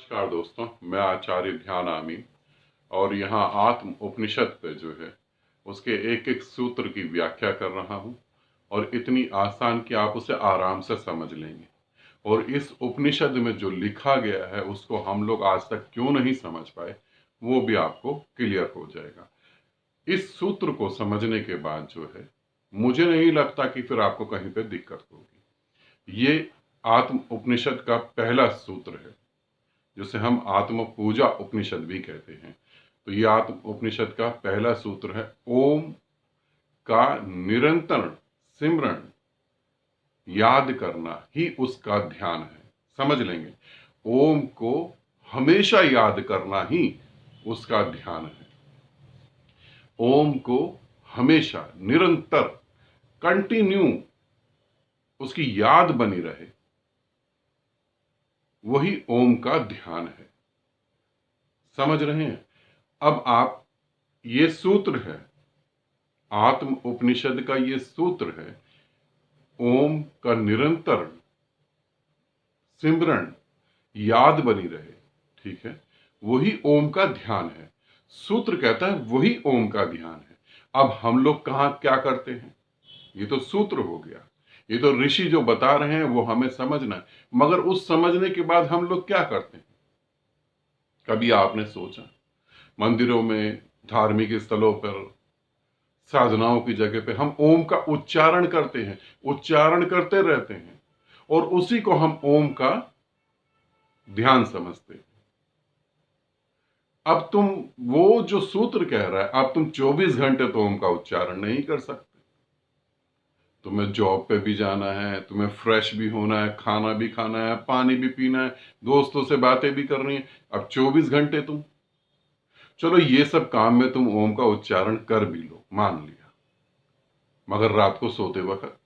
नमस्कार दोस्तों, मैं आचार्य ध्यान आमी और यहाँ आत्म उपनिषद पे जो है उसके एक एक सूत्र की व्याख्या कर रहा हूँ और इतनी आसान कि आप उसे आराम से समझ लेंगे। और इस उपनिषद में जो लिखा गया है उसको हम लोग आज तक क्यों नहीं समझ पाए वो भी आपको क्लियर हो जाएगा। इस सूत्र को समझने के बाद जो है मुझे नहीं लगता कि फिर आपको कहीं पे दिक्कत होगी। ये आत्म उपनिषद का पहला सूत्र है जिसे हम आत्म पूजा उपनिषद भी कहते हैं। तो ये आत्म उपनिषद का पहला सूत्र है, ओम का निरंतर सिमरण याद करना ही उसका ध्यान है। समझ लेंगे, ओम को हमेशा याद करना ही उसका ध्यान है। ओम को हमेशा निरंतर कंटिन्यू उसकी याद बनी रहे, वही ओम का ध्यान है। समझ रहे हैं? अब आप, ये सूत्र है, आत्म उपनिषद का ये सूत्र है, ओम का निरंतर सिमरण याद बनी रहे, ठीक है, वही ओम का ध्यान है। सूत्र कहता है वही ओम का ध्यान है। अब हम लोग कहाँ क्या करते हैं? ये तो सूत्र हो गया, ये तो ऋषि जो बता रहे हैं वो हमें समझना है, मगर उस समझने के बाद हम लोग क्या करते हैं? कभी आपने सोचा मंदिरों में, धार्मिक स्थलों पर, साधनाओं की जगह पे हम ओम का उच्चारण करते हैं, उच्चारण करते रहते हैं और उसी को हम ओम का ध्यान समझते हैं। अब तुम, वो जो सूत्र कह रहा है, अब तुम 24 घंटे तो ओम का उच्चारण नहीं कर सकते। तुम्हें जॉब पे भी जाना है, तुम्हें फ्रेश भी होना है, खाना भी खाना है, पानी भी पीना है, दोस्तों से बातें भी करनी है। अब 24 घंटे तुम, चलो ये सब काम में तुम ओम का उच्चारण कर भी लो, मान लिया, मगर रात को सोते वक्त,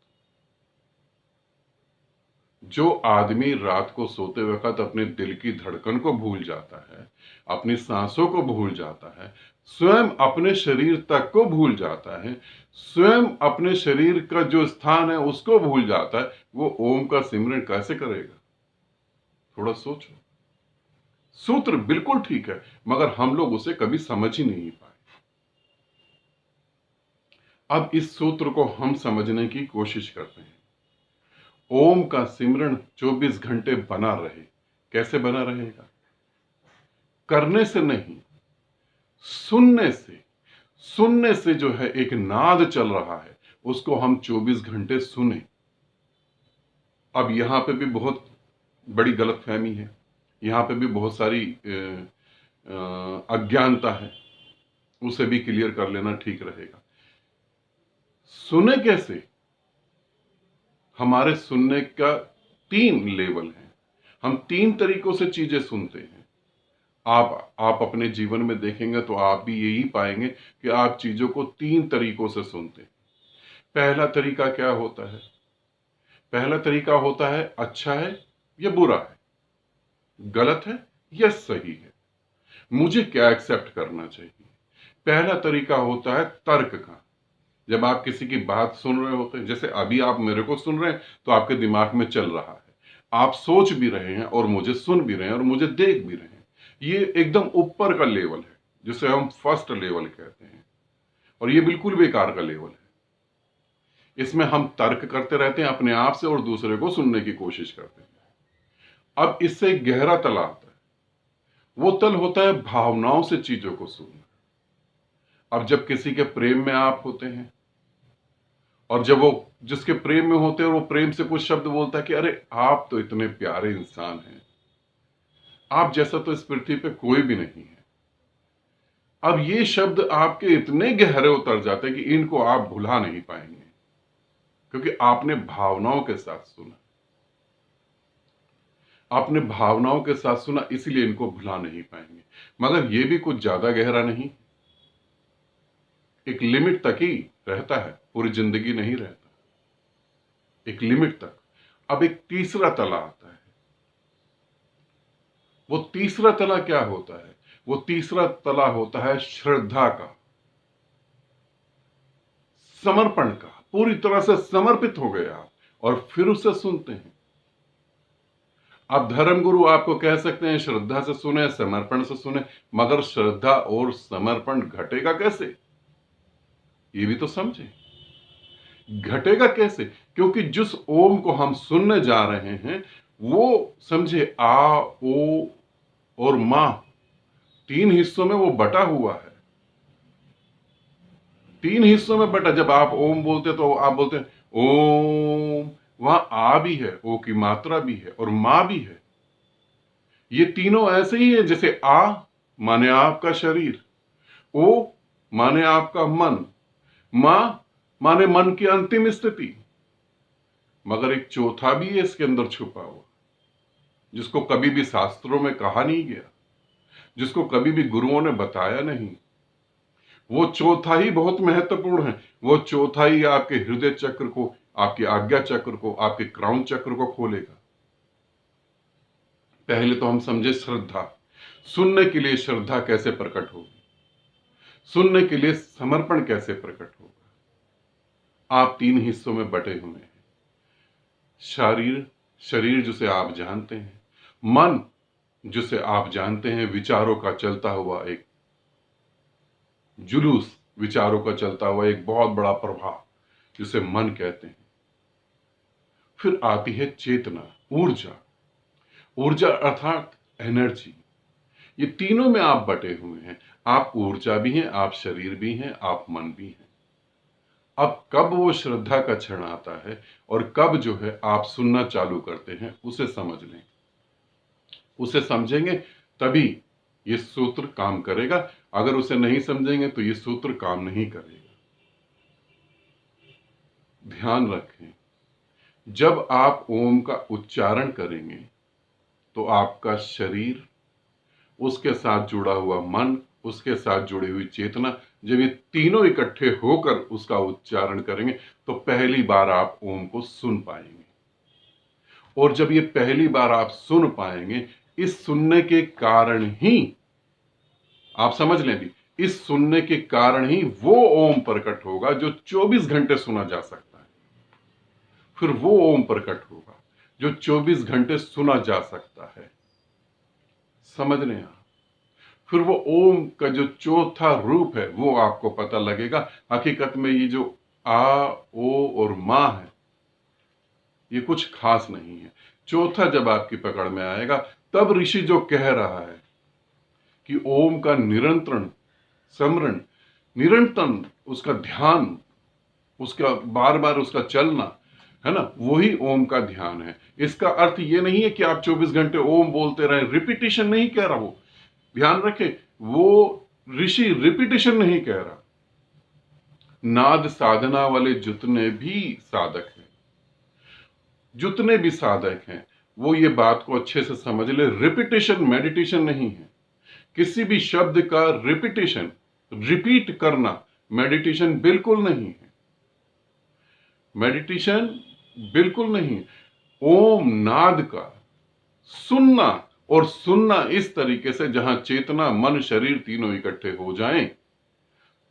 जो आदमी रात को सोते वक्त अपने दिल की धड़कन को भूल जाता है, अपनी सांसों को भूल जाता है, स्वयं अपने शरीर तक को भूल जाता है, स्वयं अपने शरीर का जो स्थान है उसको भूल जाता है, वो ओम का सिमरन कैसे करेगा? थोड़ा सोचो। सूत्र बिल्कुल ठीक है, मगर हम लोग उसे कभी समझ ही नहीं पाए। अब इस सूत्र को हम समझने की कोशिश करते हैं। ओम का सिमरन 24 घंटे बना रहे, कैसे बना रहेगा? करने से नहीं, सुनने से। सुनने से जो है एक नाद चल रहा है, उसको हम 24 घंटे सुने। अब यहां पे भी बहुत बड़ी गलतफहमी है, यहां पे भी बहुत सारी अज्ञानता है, उसे भी क्लियर कर लेना ठीक रहेगा। सुने कैसे? हमारे सुनने का 3 लेवल है, हम 3 तरीकों से चीजें सुनते हैं। आप अपने जीवन में देखेंगे तो आप भी यही पाएंगे कि आप चीजों को 3 तरीकों से सुनते हैं। पहला तरीका क्या होता है? पहला तरीका होता है अच्छा है या बुरा है, गलत है या सही है, मुझे क्या एक्सेप्ट करना चाहिए। पहला तरीका होता है तर्क का। जब आप किसी की बात सुन रहे होते हैं, जैसे अभी आप मेरे को सुन रहे हैं तो आपके दिमाग में चल रहा है, आप सोच भी रहे हैं और मुझे सुन भी रहे हैं और मुझे देख भी रहे हैं। ये एकदम ऊपर का लेवल है जिसे हम फर्स्ट लेवल कहते हैं, और ये बिल्कुल बेकार का लेवल है। इसमें हम तर्क करते रहते हैं अपने आप से और दूसरे को सुनने की कोशिश करते हैं। अब इससे गहरा तल आता है, वो तल होता है भावनाओं से चीजों को सुनना। अब जब किसी के प्रेम में आप होते हैं और जब वो जिसके प्रेम में होते हैं और वो प्रेम से कुछ शब्द बोलता है कि अरे आप तो इतने प्यारे इंसान हैं, आप जैसा तो इस पृथ्वी पे कोई भी नहीं है। अब ये शब्द आपके इतने गहरे उतर जाते हैं कि इनको आप भुला नहीं पाएंगे, क्योंकि आपने भावनाओं के साथ सुना, आपने भावनाओं के साथ सुना, इसीलिए इनको भुला नहीं पाएंगे। मगर ये भी कुछ ज्यादा गहरा नहीं, एक लिमिट तक ही रहता है, पूरी जिंदगी नहीं रहता, एक लिमिट तक। अब एक तीसरा तला आता है। वो तीसरा तला क्या होता है? वो तीसरा तला होता है श्रद्धा का, समर्पण का। पूरी तरह से समर्पित हो गए आप और फिर उसे सुनते हैं। अब धर्मगुरु आपको कह सकते हैं श्रद्धा से सुने, समर्पण से सुने, मगर श्रद्धा और समर्पण घटेगा कैसे, ये भी तो समझे। घटेगा कैसे? क्योंकि जिस ओम को हम सुनने जा रहे हैं वो समझे आ, ओ और मां, तीन हिस्सों में वो बटा हुआ है। तीन हिस्सों में बटा। जब आप ओम बोलते तो आप बोलते हैं ओम, वहां आ भी है, ओ की मात्रा भी है और मां भी है। ये तीनों ऐसे ही है जैसे आ माने आपका शरीर, ओ माने आपका मन, मां माने मन की अंतिम स्थिति। मगर एक चौथा भी है इसके अंदर छुपा हुआ, जिसको कभी भी शास्त्रों में कहा नहीं गया, जिसको कभी भी गुरुओं ने बताया नहीं। वो चौथा ही बहुत महत्वपूर्ण है। वो चौथा ही आपके हृदय चक्र को, आपकी आज्ञा चक्र को, आपके क्राउन चक्र को खोलेगा। पहले तो हम समझे श्रद्धा। सुनने के लिए श्रद्धा कैसे प्रकट होगी, सुनने के लिए समर्पण कैसे प्रकट होगा। आप तीन हिस्सों में बटे हुए हैं। शरीर जिसे आप जानते हैं, मन जिसे आप जानते हैं, विचारों का चलता हुआ एक जुलूस, विचारों का चलता हुआ एक बहुत बड़ा प्रभाव जिसे मन कहते हैं। फिर आती है चेतना, ऊर्जा। ऊर्जा अर्थात एनर्जी। ये तीनों में आप बटे हुए हैं। आप ऊर्जा भी हैं, आप शरीर भी हैं, आप मन भी हैं। अब कब वो श्रद्धा का क्षण आता है और कब जो है आप सुनना चालू करते हैं, उसे समझ लें। उसे समझेंगे तभी ये सूत्र काम करेगा। अगर उसे नहीं समझेंगे तो ये सूत्र काम नहीं करेगा। ध्यान रखें, जब आप ओम का उच्चारण करेंगे तो आपका शरीर, उसके साथ जुड़ा हुआ मन, उसके साथ जुड़ी हुई चेतना, जब ये तीनों इकट्ठे होकर उसका उच्चारण करेंगे तो पहली बार आप ओम को सुन पाएंगे। और जब ये पहली बार आप सुन पाएंगे, इस सुनने के कारण ही, आप समझ लें भी, इस सुनने के कारण ही वो ओम प्रकट होगा जो 24 घंटे सुना जा सकता है। फिर वो ओम प्रकट होगा जो 24 घंटे सुना जा सकता है। समझ लें आप। फिर वो ओम का जो चौथा रूप है वो आपको पता लगेगा। हकीकत में ये जो आ, ओ और मां है, ये कुछ खास नहीं है। चौथा जब आपकी पकड़ में आएगा तब ऋषि जो कह रहा है कि ओम का निरंतर स्मरण, निरंतर उसका ध्यान, उसका बार बार उसका चलना है ना, वही ओम का ध्यान है। इसका अर्थ ये नहीं है कि आप 24 घंटे ओम बोलते रहे, रिपीटिशन नहीं कह रहा वो। ध्यान रखें, वो ऋषि रिपीटिशन नहीं कह रहा। नाद साधना वाले जितने भी साधक हैं, जितने भी साधक हैं, वो ये बात को अच्छे से समझ ले। रिपीटिशन मेडिटेशन नहीं है। किसी भी शब्द का रिपीटिशन, रिपीट करना मेडिटेशन बिल्कुल नहीं है। मेडिटेशन बिल्कुल नहीं। ओम नाद का सुनना, और सुनना इस तरीके से जहां चेतना, मन, शरीर तीनों इकट्ठे हो जाएं,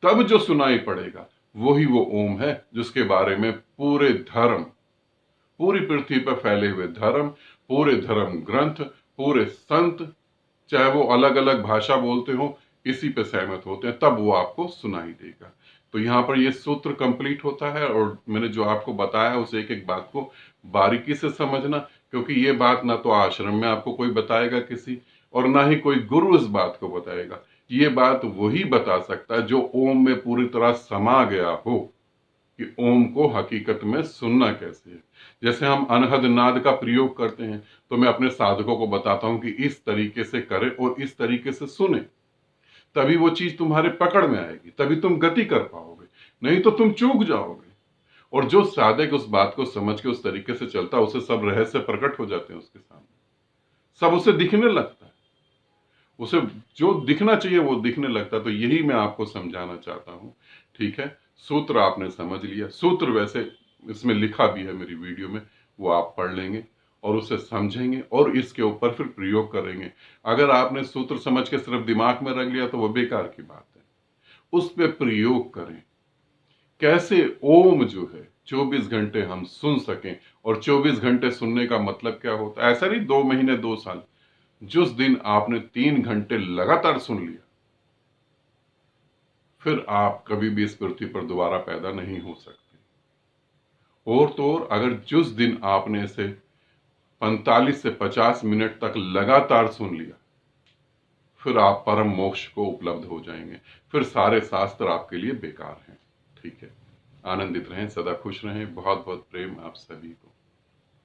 तब जो सुनाई पड़ेगा वही वो ओम है जिसके बारे में पूरे धर्म, पूरी पृथ्वी पर फैले हुए धर्म, पूरे धर्म ग्रंथ, पूरे संत, चाहे वो अलग अलग भाषा बोलते हो, इसी पे सहमत होते हैं। तब वो आपको सुनाई देगा। तो यहां पर ये सूत्र कंप्लीट होता है। और मैंने जो आपको बताया उस एक एक बात को बारीकी से समझना, क्योंकि ये बात ना तो आश्रम में आपको कोई बताएगा किसी, और ना ही कोई गुरु इस बात को बताएगा। ये बात वही बता सकता है जो ओम में पूरी तरह समा गया हो कि ओम को हकीकत में सुनना कैसे है। जैसे हम अनहद नाद का प्रयोग करते हैं तो मैं अपने साधकों को बताता हूं कि इस तरीके से करें और इस तरीके से सुने, तभी वो चीज तुम्हारे पकड़ में आएगी, तभी तुम गति कर पाओगे, नहीं तो तुम चूक जाओगे। और जो साधक उस बात को समझ के उस तरीके से चलता है, उसे सब रहस्य प्रकट हो जाते हैं उसके सामने, सब उसे दिखने लगता है, उसे जो दिखना चाहिए वो दिखने लगता है। तो यही मैं आपको समझाना चाहता हूं। ठीक है, सूत्र आपने समझ लिया। सूत्र वैसे इसमें लिखा भी है मेरी वीडियो में, वो आप पढ़ लेंगे और उसे समझेंगे और इसके ऊपर फिर प्रयोग करेंगे। अगर आपने सूत्र समझ के सिर्फ दिमाग में रख लिया तो वो बेकार की बात है। उस पर प्रयोग करें। कैसे ओम जो है 24 घंटे हम सुन सकें। और 24 घंटे सुनने का मतलब क्या होता है? ऐसा नहीं 2 महीने 2 साल। जिस दिन आपने 3 घंटे लगातार सुन लिया, फिर आप कभी भी इस पृथ्वी पर दोबारा पैदा नहीं हो सकते। और तो और अगर जिस दिन आपने इसे 45 से 50 मिनट तक लगातार सुन लिया, फिर आप परम मोक्ष को उपलब्ध हो जाएंगे। फिर सारे शास्त्र आपके लिए बेकार हैं। ठीक है, आनंदित रहें, सदा खुश रहें। बहुत बहुत प्रेम आप सभी को।